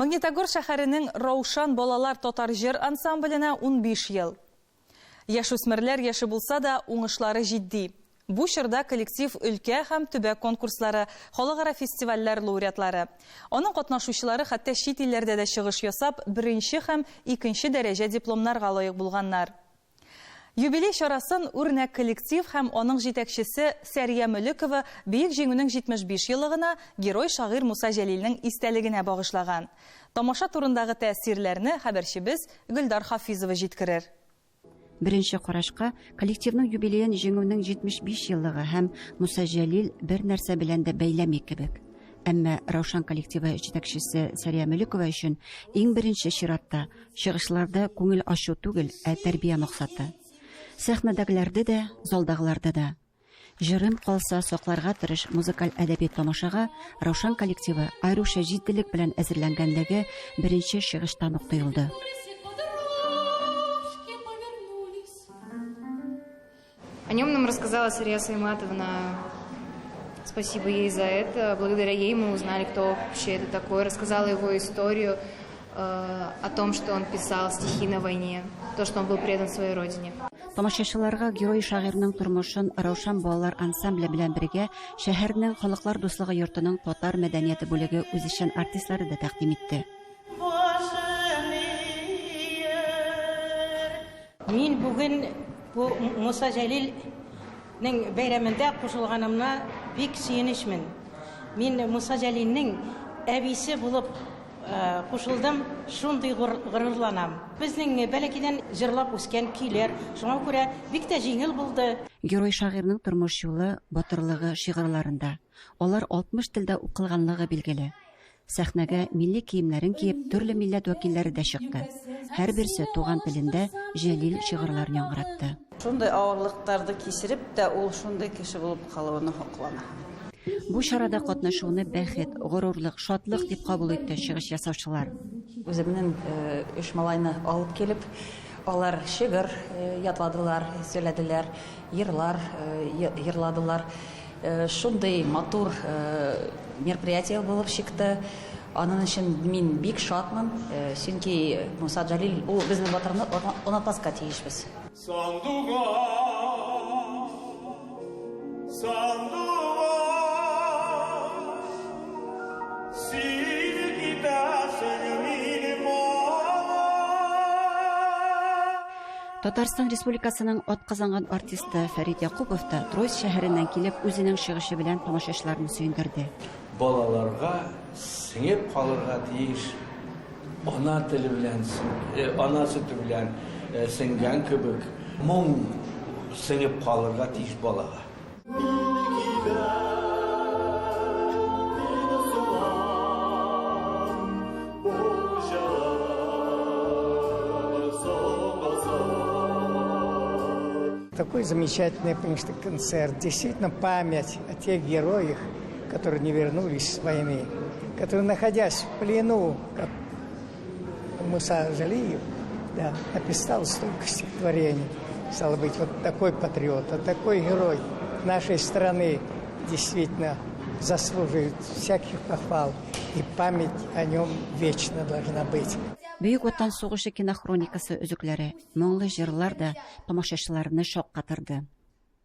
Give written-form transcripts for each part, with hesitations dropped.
Магнитогор шәһәренең Раушан балалар татар җыр ансамбленә 15 ел. Яшүсмерләр яше булса да уңышлары җитди. Бу чорда коллектив өлкә һәм төбәк конкурслары, халыкара фестивальләр лауреатлары. Аның катнашучылары хәтта чит илләрдә дә чыгыш ясап, 1 һәм 2 дәрәҗә дипломнарга лаек булганнар. Юбилей чарасын үрнәк коллектив һәм аның җитәкчесе Сәрия Мөлекова бөек җиңүнең 75 еллыгына герой-шагыйрь Муса Җәлилнең истәлегенә багышлаган. Тамаша турындагы тәэсирләрне хәбәрчебез Гөлдар Хафизова җиткерер. Беренче карашка коллективның юбилеен җиңүнең 75 еллыгы һәм Муса Җәлил бер нәрсә белән дә бәйләми кебек. Әмма Раушан коллективы җитәкчесе Сәрия Мөлекова өчен иң беренче чиратта чыгышларда күңел ачу түгел, ә тәрбия максаты. Сәхнәдәгеләрдә дә, залдагыларда да. Җырым калса сакларга тырыш музыкаль әдәби тамашага Раушан коллективы айрыша җитдилек белән әзерләнгәнлеге беренче чыгыштан ук тоелды. О нем нам рассказала Сария Сайматовна. Спасибо ей за это. Благодаря ей мы узнали, кто вообще это такой. Рассказала его историю о том, что он писал стихи на войне, то, что он был предан своей родине. Тамашачыларга герой-шагыйрьнең тормышын Раушан балалар ансамбле белән бергә шәһәрнең халыклар дуслыгы йортының татар мәдәнияте бүлеге үзешчән артистлары да тәкъдим итте. Мин бүген бу Муса Җәлилнең бәйрәмендә кушылганымна бик сөенечмен. Мин Муса Җәлилнең әбисе булып кушылдым, шундый горурланам. Безнең бәләкидән җырлап үскән көйләр, шуңа күрә бик тә җиңел булды. Герой-шагыйрьнең тормыш юлы, батырлыгы шигырьләрендә. Алар 60 телдә укылганлыгы билгеле. Сәхнәгә милли киемнәрен киеп, төрле милләт вәкилләре дә чыкты. Һәр берсе туган телендә Җәлил шигырьләрен яңгыратты. Шундай авырлыктарды кичереп тә ул шундай кеше булып калуына хоклана. Бу чарада катнашуны бәхет, горурлык, шатлык дип кабул итте чыгыш ясаучылар. Үземнең 3 малайны алып килеп, алар шигырь ятладылар, сөйләделәр, йырладылар. Шундый матур мероприятие булып чыкты. Аның өчен мин бик шатмын, чөнки Муса Җәлил ул безнең батырны онытмаска тиешбез. Татарстан Республикасының атказанган артисты Фәрит Якупов та Троиц шәһәреннән килеп үзенең чыгышы белән тамашачыларны сөендерде. Балаларга сеңеп калырга тиеш, ана теле белән, ана сөте белән сеңгән кебек, моң сеңеп калырга тиеш балага. Такой замечательный, конечно, концерт. Действительно, память о тех героях, которые не вернулись с войны, которые, находясь в плену, как Муса Җәлил, да, написал столько стихотворений. Стало быть, вот такой патриот, такой герой нашей страны действительно заслуживает всяких похвал. И память о нем вечно должна быть. Бөек Ватан сугышы кинохроникасы өзекләре, моңлы җырлар да тамашачыларны шаккатырды.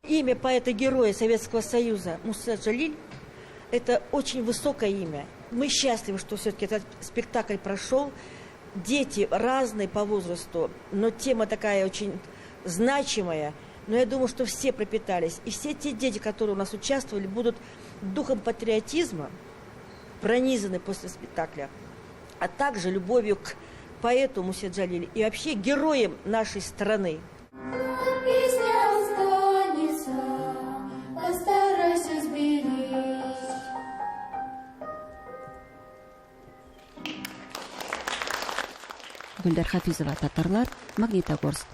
Имя поэта-героя Советского Союза Муса Җәлил – это очень высокое имя. Мы счастливы, что все-таки этот спектакль прошел. Дети разные по возрасту, но тема такая очень значимая. Но я думаю, что все пропитались. И все те дети, которые у нас участвовали, будут духом патриотизма пронизаны после спектакля, а также любовью к поэту Мусе Җәлилу и вообще героям нашей страны. Гөлдар Хафизова, Татарлар, Магнитогорск.